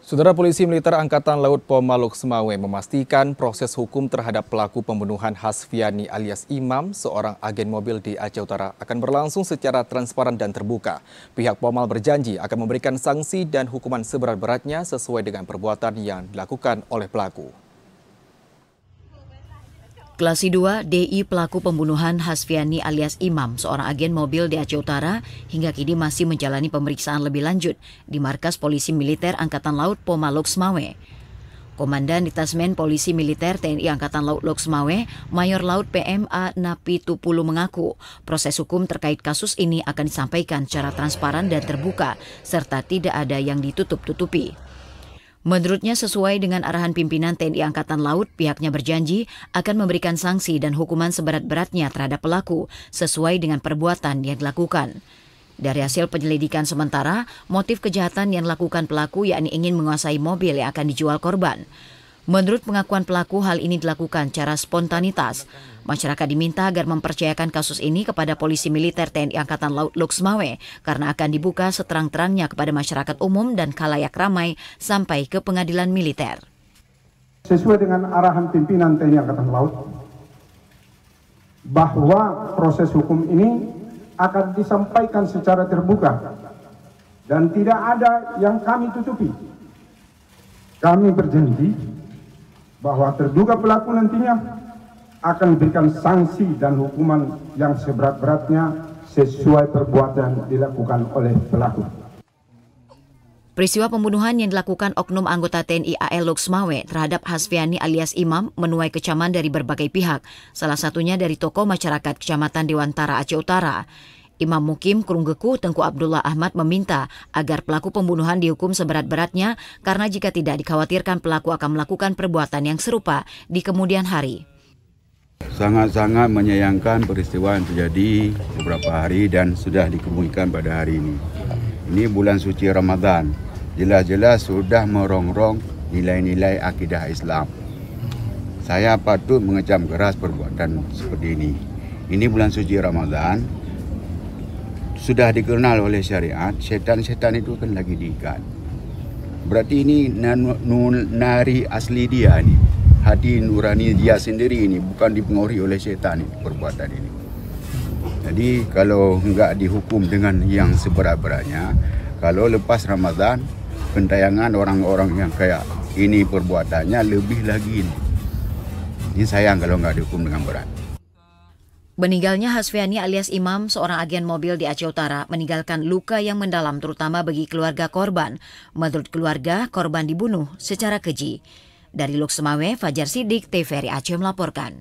Saudara Polisi Militer Angkatan Laut Pomaluk Semawe memastikan proses hukum terhadap pelaku pembunuhan Hasfiani alias Imam, seorang agen mobil di Aceh Utara, akan berlangsung secara transparan dan terbuka. Pihak Pomal berjanji akan memberikan sanksi dan hukuman seberat-beratnya sesuai dengan perbuatan yang dilakukan oleh pelaku. Klasi 2 DI pelaku pembunuhan Hasfiani alias Imam, seorang agen mobil di Aceh Utara, hingga kini masih menjalani pemeriksaan lebih lanjut di Markas Polisi Militer Angkatan Laut Pomaluk Semawe. Komandan Detasmen Polisi Militer TNI Angkatan Laut Lok Semawe, Mayor Laut PMA Napi Tupulu mengaku proses hukum terkait kasus ini akan disampaikan secara transparan dan terbuka, serta tidak ada yang ditutup-tutupi. Menurutnya, sesuai dengan arahan pimpinan TNI Angkatan Laut, pihaknya berjanji akan memberikan sanksi dan hukuman seberat-beratnya terhadap pelaku sesuai dengan perbuatan yang dilakukan. Dari hasil penyelidikan sementara, motif kejahatan yang dilakukan pelaku yakni ingin menguasai mobil yang akan dijual korban. Menurut pengakuan pelaku, hal ini dilakukan secara spontanitas. Masyarakat diminta agar mempercayakan kasus ini kepada Polisi Militer TNI Angkatan Laut Lok Semawe karena akan dibuka seterang-terangnya kepada masyarakat umum dan khalayak ramai sampai ke pengadilan militer. Sesuai dengan arahan pimpinan TNI Angkatan Laut, bahwa proses hukum ini akan disampaikan secara terbuka dan tidak ada yang kami tutupi. Kami berjanji bahwa terduga pelaku nantinya akan diberikan sanksi dan hukuman yang seberat-beratnya sesuai perbuatan dilakukan oleh pelaku. Peristiwa pembunuhan yang dilakukan oknum anggota TNI AL Lok Semawe terhadap Hasfiani alias Imam menuai kecaman dari berbagai pihak, salah satunya dari tokoh masyarakat Kecamatan Dewantara Aceh Utara. Imam Mukim Krunggeku Tengku Abdullah Ahmad meminta agar pelaku pembunuhan dihukum seberat-beratnya karena jika tidak dikhawatirkan pelaku akan melakukan perbuatan yang serupa di kemudian hari. Sangat-sangat menyayangkan peristiwa yang terjadi beberapa hari dan sudah dikemukakan pada hari ini. Ini bulan suci Ramadan, jelas-jelas sudah merongrong nilai-nilai akidah Islam. Saya patut mengecam keras perbuatan seperti ini. Ini bulan suci Ramadan, sudah dikenal oleh syariat, setan-setan itu kan lagi diikat. Berarti ini nari asli dia nih, hati nurani dia sendiri ini, bukan dipengaruhi oleh setan ini, perbuatan ini. Jadi kalau enggak dihukum dengan yang seberat-beratnya, kalau lepas Ramadan, pentayangan orang-orang yang kayak ini perbuatannya lebih lagi ini. Ini sayang kalau enggak dihukum dengan berat. Meninggalnya Hasfiani alias Imam, seorang agen mobil di Aceh Utara, meninggalkan luka yang mendalam terutama bagi keluarga korban. Menurut keluarga, korban dibunuh secara keji. Dari Lok Semawe, Fajar Sidik, TVRI Aceh melaporkan.